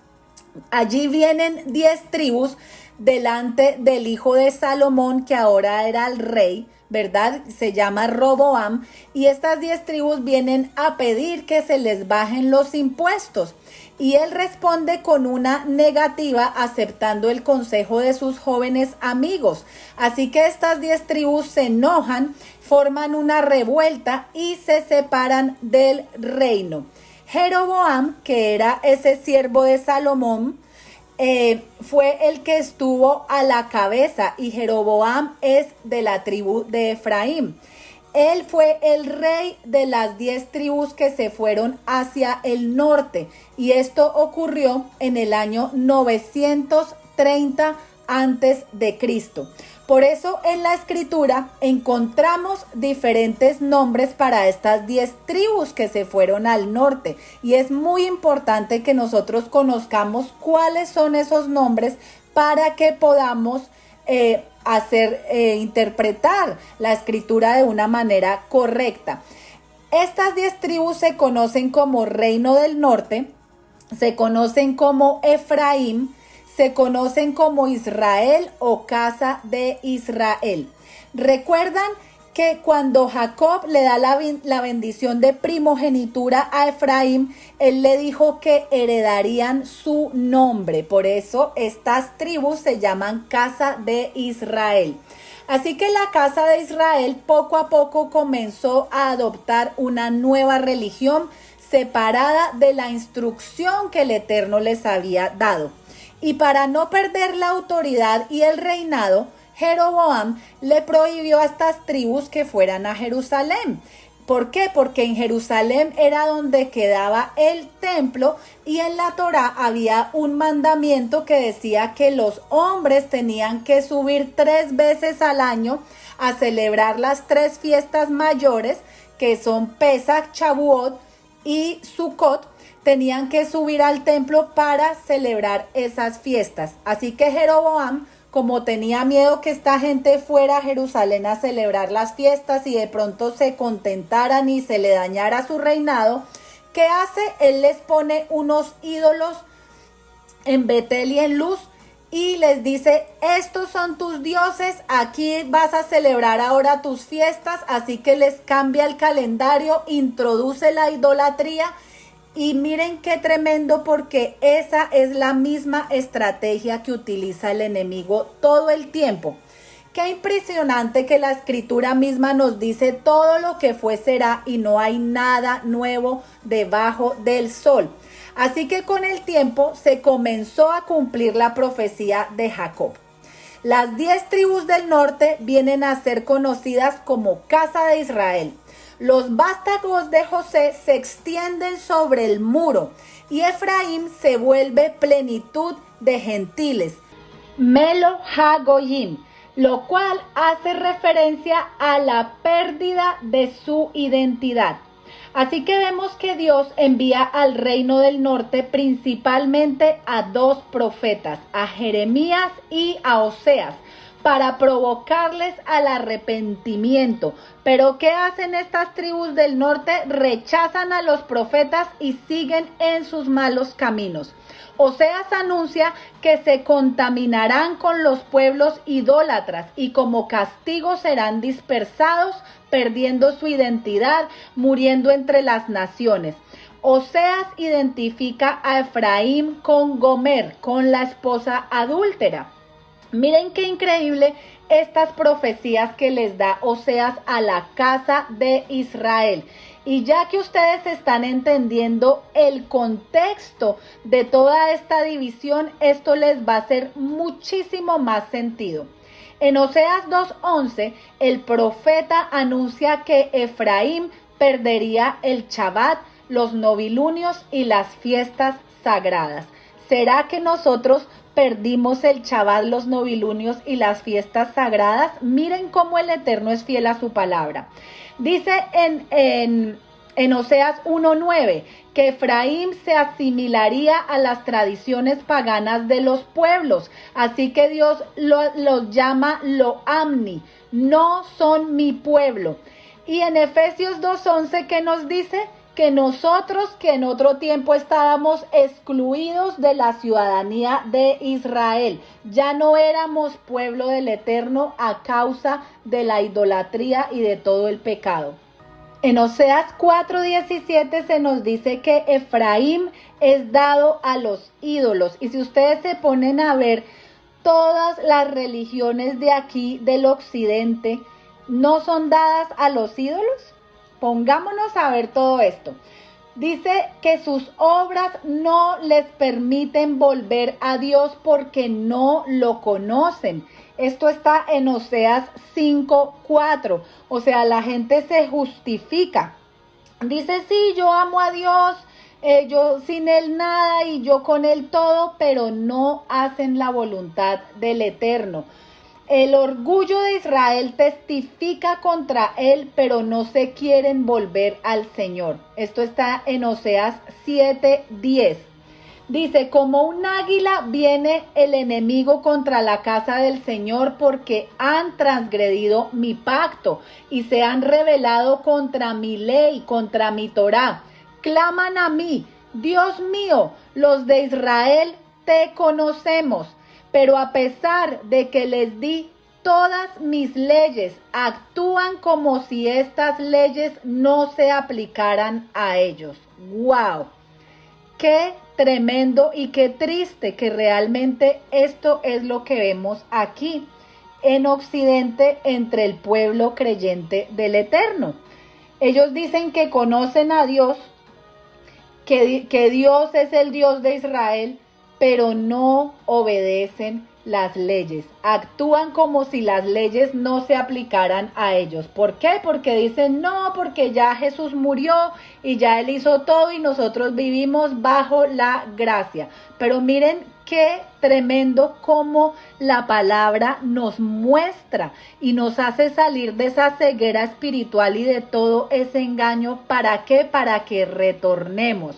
Allí vienen 10 tribus delante del hijo de Salomón, que ahora era el rey, ¿verdad? Se llama Roboam, y estas 10 tribus vienen a pedir que se les bajen los impuestos. Y él responde con una negativa, aceptando el consejo de sus jóvenes amigos. Así que estas 10 tribus se enojan, forman una revuelta y se separan del reino. Jeroboam, que era ese siervo de Salomón, fue el que estuvo a la cabeza, y Jeroboam es de la tribu de Efraín. Él fue el rey de las 10 tribus que se fueron hacia el norte, y esto ocurrió en el año 930 antes de Cristo. Por eso en la escritura encontramos diferentes nombres para estas 10 tribus que se fueron al norte, y es muy importante que nosotros conozcamos cuáles son esos nombres para que podamos interpretar la escritura de una manera correcta. Estas 10 tribus se conocen como Reino del Norte, se conocen como Efraín, se conocen como Israel o Casa de Israel. ¿Recuerdan que cuando Jacob le da la bendición de primogenitura a Efraín, él le dijo que heredarían su nombre? Por eso estas tribus se llaman Casa de Israel. Así que la Casa de Israel poco a poco comenzó a adoptar una nueva religión separada de la instrucción que el Eterno les había dado. Y para no perder la autoridad y el reinado, Jeroboam le prohibió a estas tribus que fueran a Jerusalén. ¿Por qué? Porque en Jerusalén era donde quedaba el templo, y en la Torá había un mandamiento que decía que los hombres tenían que subir 3 veces al año a celebrar las 3 fiestas mayores, que son Pesach, Shavuot y Sukkot. Tenían que subir al templo para celebrar esas fiestas. Así que Jeroboam, como tenía miedo que esta gente fuera a Jerusalén a celebrar las fiestas y de pronto se contentaran y se le dañara su reinado, ¿qué hace? Él les pone unos ídolos en Betel y en Luz y les dice: estos son tus dioses, aquí vas a celebrar ahora tus fiestas. Así que les cambia el calendario, introduce la idolatría. Y miren qué tremendo, porque esa es la misma estrategia que utiliza el enemigo todo el tiempo. Qué impresionante que la escritura misma nos dice: todo lo que fue será, y no hay nada nuevo debajo del sol. Así que con el tiempo se comenzó a cumplir la profecía de Jacob. Las 10 tribus del norte vienen a ser conocidas como Casa de Israel. Los vástagos de José se extienden sobre el muro, y Efraín se vuelve plenitud de gentiles, Melo HaGoyim, lo cual hace referencia a la pérdida de su identidad. Así que vemos que Dios envía al reino del norte principalmente a 2 profetas, a Jeremías y a Oseas, para provocarles al arrepentimiento. Pero ¿qué hacen estas tribus del norte? Rechazan a los profetas y siguen en sus malos caminos. Oseas anuncia que se contaminarán con los pueblos idólatras y como castigo serán dispersados, perdiendo su identidad, muriendo entre las naciones. Oseas identifica a Efraín con Gomer, con la esposa adúltera. Miren qué increíble estas profecías que les da Oseas a la casa de Israel. Y ya que ustedes están entendiendo el contexto de toda esta división, esto les va a hacer muchísimo más sentido. En Oseas 2:11, el profeta anuncia que Efraín perdería el Shabbat, los novilunios y las fiestas sagradas. ¿Será que nosotros perdimos el Shabbat, los novilunios y las fiestas sagradas? Miren cómo el Eterno es fiel a su palabra. Dice en Oseas 1:9 que Efraín se asimilaría a las tradiciones paganas de los pueblos. Así que Dios los llama lo amni, no son mi pueblo. Y en Efesios 2:11, ¿qué nos dice? Que nosotros, que en otro tiempo estábamos excluidos de la ciudadanía de Israel, ya no éramos pueblo del Eterno a causa de la idolatría y de todo el pecado. En Oseas 4:17 se nos dice que Efraín es dado a los ídolos. Y si ustedes se ponen a ver, todas las religiones de aquí, del occidente, ¿no son dadas a los ídolos? Pongámonos a ver todo esto. Dice que sus obras no les permiten volver a Dios porque no lo conocen. Esto está en Oseas 5:4. O sea, la gente se justifica. Dice: sí, yo amo a Dios, yo sin él nada y yo con él todo, pero no hacen la voluntad del Eterno. El orgullo de Israel testifica contra él, pero no se quieren volver al Señor. Esto está en Oseas 7:10. Dice, como un águila viene el enemigo contra la casa del Señor porque han transgredido mi pacto y se han rebelado contra mi ley, contra mi Torá. Claman a mí, Dios mío, los de Israel te conocemos, pero a pesar de que les di todas mis leyes, actúan como si estas leyes no se aplicaran a ellos. ¡Wow! Qué tremendo y qué triste que realmente esto es lo que vemos aquí en Occidente entre el pueblo creyente del Eterno. Ellos dicen que conocen a Dios, que Dios es el Dios de Israel, pero no obedecen las leyes. Actúan como si las leyes no se aplicaran a ellos. ¿Por qué? Porque dicen, no, porque ya Jesús murió y ya Él hizo todo y nosotros vivimos bajo la gracia. Pero miren qué tremendo cómo la palabra nos muestra y nos hace salir de esa ceguera espiritual y de todo ese engaño. ¿Para qué? Para que retornemos.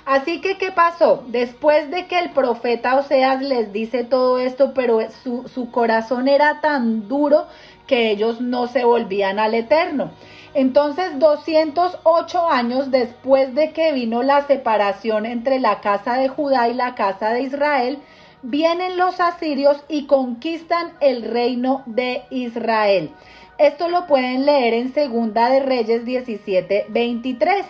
Así que, ¿qué pasó? Después de que el profeta Oseas les dice todo esto, pero su corazón era tan duro que ellos no se volvían al Eterno. Entonces, 208 años después de que vino la separación entre la casa de Judá y la casa de Israel, vienen los asirios y conquistan el reino de Israel. Esto lo pueden leer en Segunda de Reyes 17:23.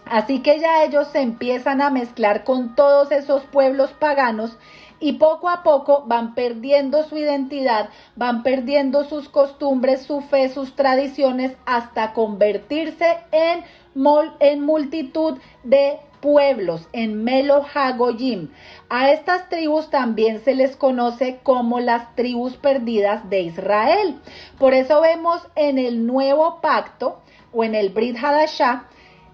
Así que ya ellos se empiezan a mezclar con todos esos pueblos paganos y poco a poco van perdiendo su identidad, van perdiendo sus costumbres, su fe, sus tradiciones, hasta convertirse en multitud de pueblos, en Melo Hagoyim. A estas tribus también se les conoce como las tribus perdidas de Israel. Por eso vemos en el nuevo pacto o en el Brit Hadashah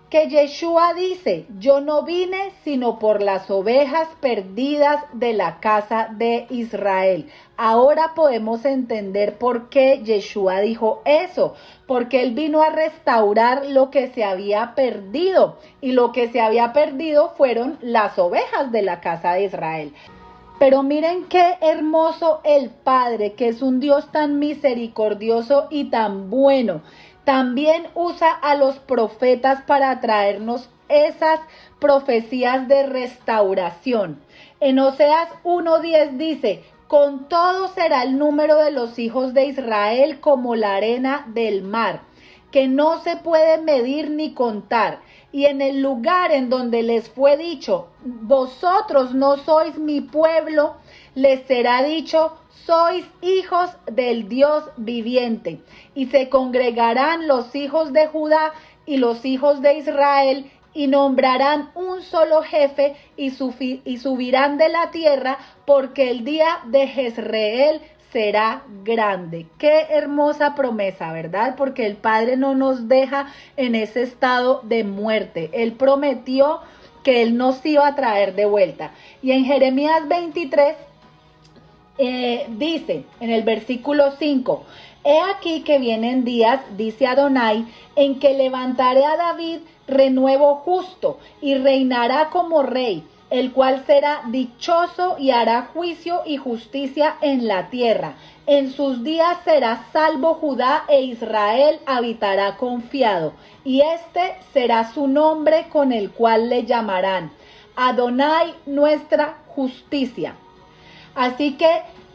que Yeshua dice, yo no vine sino por las ovejas perdidas de la casa de Israel. Ahora podemos entender por qué Yeshua dijo eso, porque él vino a restaurar lo que se había perdido, y lo que se había perdido fueron las ovejas de la casa de Israel. Pero miren qué hermoso el Padre, que es un Dios tan misericordioso y tan bueno. También usa a los profetas para traernos esas profecías de restauración. En Oseas 1:10 dice, con todo será el número de los hijos de Israel como la arena del mar, que no se puede medir ni contar. Y en el lugar en donde les fue dicho, vosotros no sois mi pueblo, les será dicho, sois hijos del Dios viviente. Y se congregarán los hijos de Judá y los hijos de Israel, y nombrarán un solo jefe y subirán de la tierra, porque el día de Jezreel será grande. Qué hermosa promesa, ¿verdad? Porque el Padre no nos deja en ese estado de muerte. Él prometió que Él nos iba a traer de vuelta. Y en Jeremías 23 dice, en el versículo 5, he aquí que vienen días, dice Adonai, en que levantaré a David renuevo justo y reinará como rey, el cual será dichoso y hará juicio y justicia en la tierra. En sus días será salvo Judá e Israel habitará confiado. Y este será su nombre con el cual le llamarán Adonai nuestra justicia. Así que,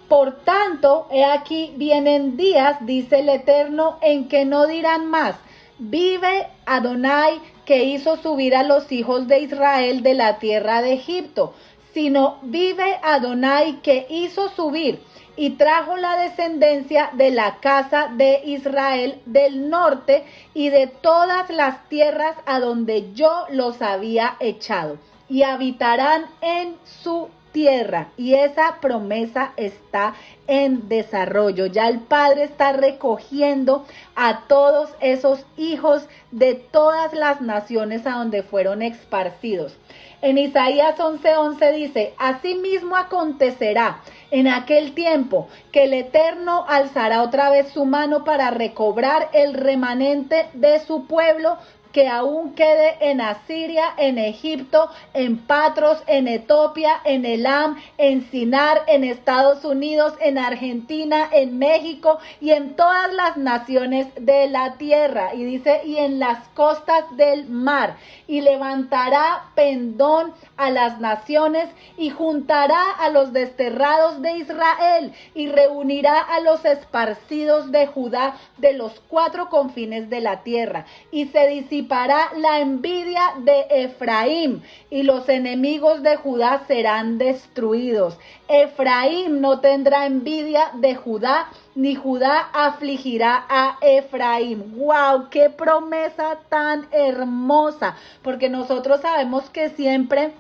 por tanto, he aquí vienen días, dice el Eterno, en que no dirán más, vive Adonai que hizo subir a los hijos de Israel de la tierra de Egipto, sino vive Adonai que hizo subir y trajo la descendencia de la casa de Israel del norte y de todas las tierras a donde yo los había echado, y habitarán en su tierra y esa promesa está en desarrollo. Ya el Padre está recogiendo a todos esos hijos de todas las naciones a donde fueron esparcidos. En Isaías 11:11 dice: asimismo acontecerá en aquel tiempo que el Eterno alzará otra vez su mano para recobrar el remanente de su pueblo que aún quede en Asiria, en Egipto, en Patros, en Etiopía, en Elam, en Sinar, en Estados Unidos, en Argentina, en México y en todas las naciones de la tierra. Y dice, y en las costas del mar. Y levantará pendón a las naciones y juntará a los desterrados de Israel y reunirá a los esparcidos de Judá de los 4 confines de la tierra. Y se disipará la envidia de Efraín y los enemigos de Judá serán destruidos. Efraín no tendrá envidia de Judá, ni Judá afligirá a Efraín. ¡Wow! ¡Qué promesa tan hermosa! Porque nosotros sabemos que siempre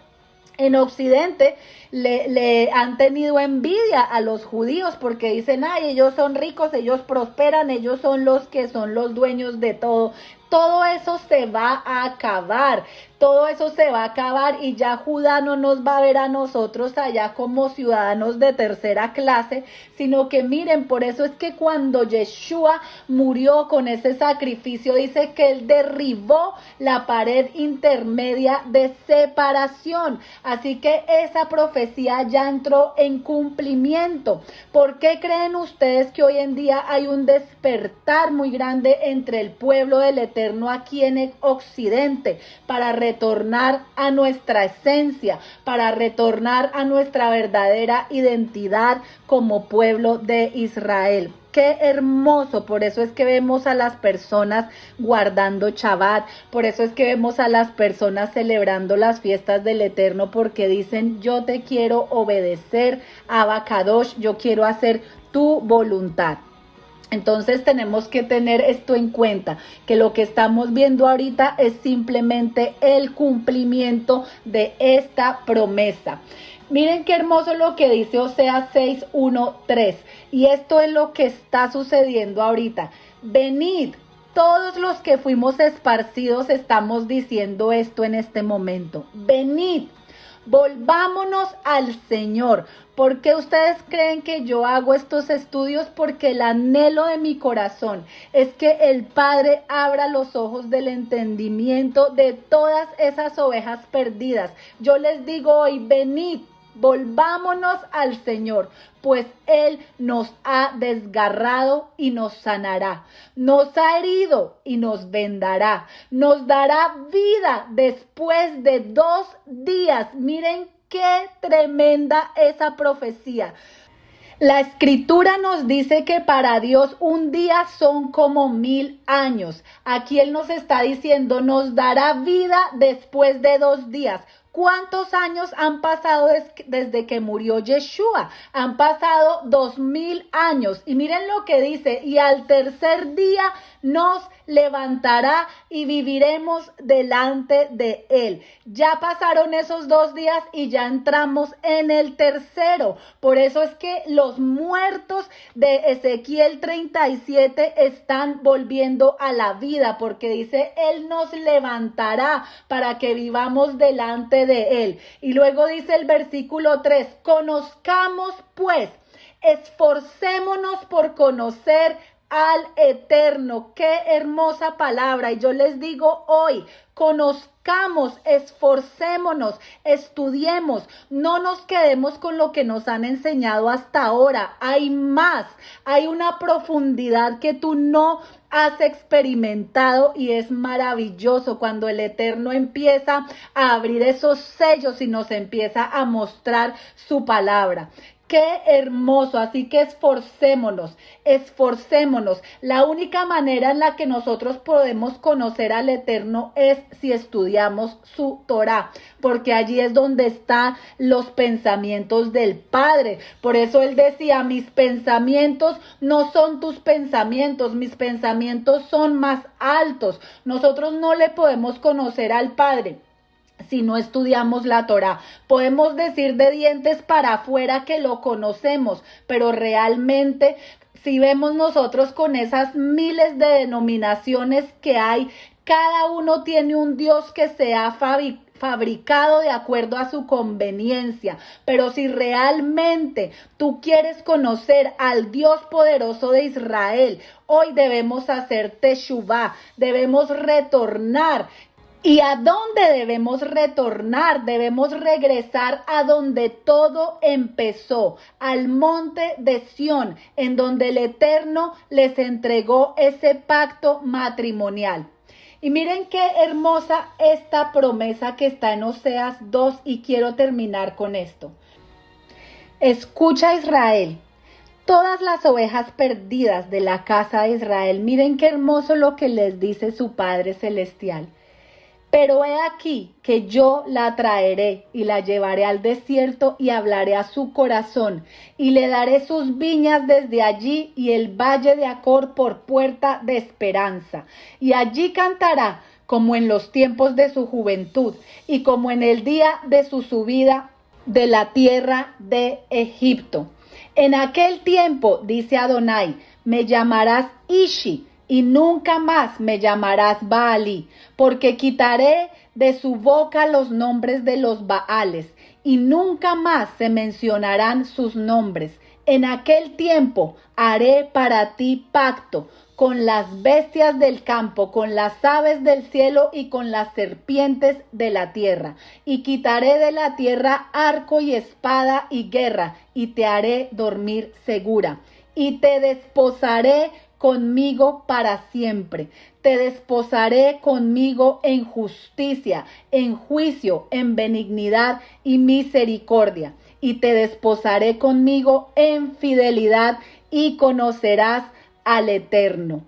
en Occidente le han tenido envidia a los judíos porque dicen, ay, ellos son ricos, ellos prosperan, ellos son los que son los dueños de todo. Todo eso se va a acabar, todo eso se va a acabar y ya Judá no nos va a ver a nosotros allá como ciudadanos de tercera clase, sino que miren, por eso es que cuando Yeshua murió con ese sacrificio, dice que él derribó la pared intermedia de separación. Así que esa profecía ya entró en cumplimiento. ¿Por qué creen ustedes que hoy en día hay un despertar muy grande entre el pueblo del Eterno aquí en Occidente para retornar a nuestra esencia, para retornar a nuestra verdadera identidad como pueblo de Israel? Qué hermoso, por eso es que vemos a las personas guardando Shabbat, por eso es que vemos a las personas celebrando las fiestas del Eterno, porque dicen, yo te quiero obedecer, Abba Kadosh, yo quiero hacer tu voluntad. Entonces tenemos que tener esto en cuenta, que lo que estamos viendo ahorita es simplemente el cumplimiento de esta promesa. Miren qué hermoso lo que dice Oseas 6:1-3. Y esto es lo que está sucediendo ahorita. Venid, todos los que fuimos esparcidos estamos diciendo esto en este momento. Venid, volvámonos al Señor. ¿Por qué ustedes creen que yo hago estos estudios? Porque el anhelo de mi corazón es que el Padre abra los ojos del entendimiento de todas esas ovejas perdidas. Yo les digo hoy, venid, volvámonos al Señor, pues Él nos ha desgarrado y nos sanará, nos ha herido y nos vendará, nos dará vida después de 2 días. Miren qué tremenda esa profecía. La escritura nos dice que para Dios un día son como 1000 años. Aquí Él nos está diciendo, nos dará vida después de 2 días. ¿Cuántos años han pasado desde que murió Yeshua? Han pasado 2000 años. Y miren lo que dice, y al tercer día nos levantará y viviremos delante de Él. Ya pasaron esos 2 días y ya entramos en el tercero. Por eso es que los muertos de Ezequiel 37 están volviendo a la vida, porque dice, Él nos levantará para que vivamos delante de Él. Y luego dice el versículo 3, conozcamos pues, esforcémonos por conocer al Eterno. Qué hermosa palabra. Y yo les digo hoy, conozcamos, esforcémonos, estudiemos, no nos quedemos con lo que nos han enseñado hasta ahora. Hay más, hay una profundidad que tú no has experimentado y es maravilloso cuando el Eterno empieza a abrir esos sellos y nos empieza a mostrar su palabra. ¡Qué hermoso! Así que esforcémonos, esforcémonos. La única manera en la que nosotros podemos conocer al Eterno es si estudiamos su Torá, porque allí es donde están los pensamientos del Padre. Por eso Él decía, mis pensamientos no son tus pensamientos, mis pensamientos son más altos. Nosotros no le podemos conocer al Padre si no estudiamos la Torá. Podemos decir de dientes para afuera que lo conocemos, pero realmente si vemos nosotros con esas miles de denominaciones que hay, cada uno tiene un Dios que se ha fabricado de acuerdo a su conveniencia. Pero si realmente tú quieres conocer al Dios poderoso de Israel, hoy debemos hacer teshuvá, debemos retornar. ¿Y a dónde debemos retornar? Debemos regresar a donde todo empezó, al monte de Sión, en donde el Eterno les entregó ese pacto matrimonial. Y miren qué hermosa esta promesa que está en Oseas 2 y quiero terminar con esto. Escucha, Israel, todas las ovejas perdidas de la casa de Israel. Miren qué hermoso lo que les dice su Padre Celestial. Pero he aquí que yo la traeré y la llevaré al desierto y hablaré a su corazón y le daré sus viñas desde allí y el valle de Acor por puerta de esperanza. Y allí cantará como en los tiempos de su juventud y como en el día de su subida de la tierra de Egipto. En aquel tiempo, dice Adonai, me llamarás Ishi, y nunca más me llamarás Baalí, porque quitaré de su boca los nombres de los Baales, y nunca más se mencionarán sus nombres. En aquel tiempo haré para ti pacto con las bestias del campo, con las aves del cielo y con las serpientes de la tierra. Y quitaré de la tierra arco y espada y guerra, y te haré dormir segura. Y te desposaré conmigo para siempre. Te desposaré conmigo en justicia, en juicio, en benignidad y misericordia. Y te desposaré conmigo en fidelidad y conocerás al Eterno.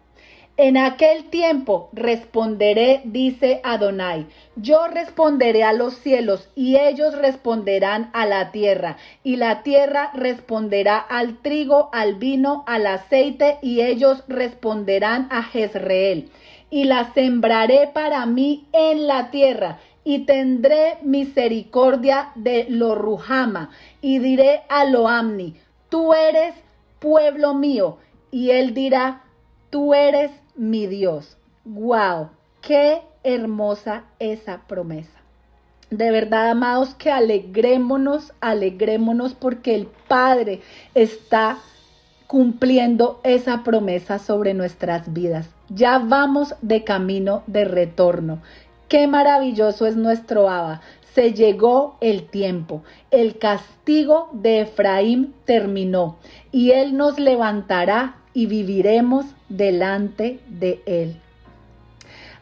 En aquel tiempo responderé, dice Adonai, yo responderé a los cielos y ellos responderán a la tierra, y la tierra responderá al trigo, al vino, al aceite, y ellos responderán a Jezreel. Y la sembraré para mí en la tierra, y tendré misericordia de lo Ruhama, y diré a lo Amni, tú eres pueblo mío, y él dirá, tú eres mi Dios. ¡Wow! ¡Qué hermosa esa promesa! De verdad, amados, que alegrémonos porque el Padre está cumpliendo esa promesa sobre nuestras vidas. Ya vamos de camino de retorno. ¡Qué maravilloso es nuestro Abba! Se llegó el tiempo, el castigo de Efraín terminó y Él nos levantará y viviremos delante de Él.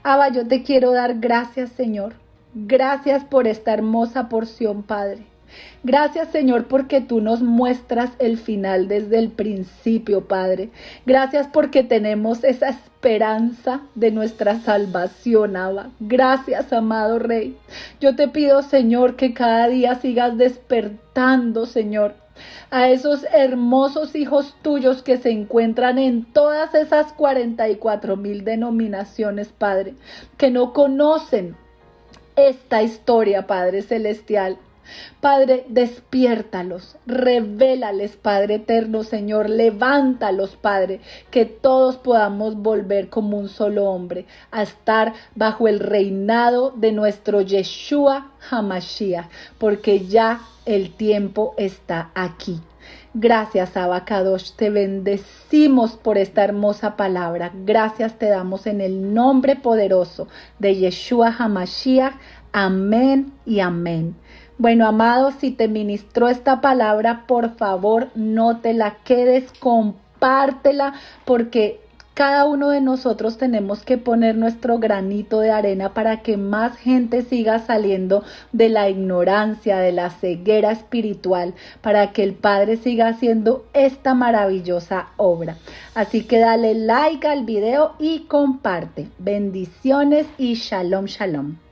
Abba, yo te quiero dar gracias, Señor. Gracias por esta hermosa porción, Padre. Gracias, Señor, porque tú nos muestras el final desde el principio, Padre. Gracias porque tenemos esa esperanza de nuestra salvación, Abba. Gracias, amado Rey. Yo te pido, Señor, que cada día sigas despertando, Señor, a esos hermosos hijos tuyos que se encuentran en todas esas 44,000 denominaciones, Padre, que no conocen esta historia, Padre Celestial. Padre, despiértalos, revélales, Padre eterno, Señor, levántalos, Padre, que todos podamos volver como un solo hombre a estar bajo el reinado de nuestro Yeshua HaMashiach, porque ya el tiempo está aquí. Gracias, Abba Kadosh, te bendecimos por esta hermosa palabra. Gracias te damos en el nombre poderoso de Yeshua HaMashiach. Amén y amén. Bueno, amados, si te ministró esta palabra, por favor, no te la quedes, compártela, porque cada uno de nosotros tenemos que poner nuestro granito de arena para que más gente siga saliendo de la ignorancia, de la ceguera espiritual, para que el Padre siga haciendo esta maravillosa obra. Así que dale like al video y comparte. Bendiciones y shalom, shalom.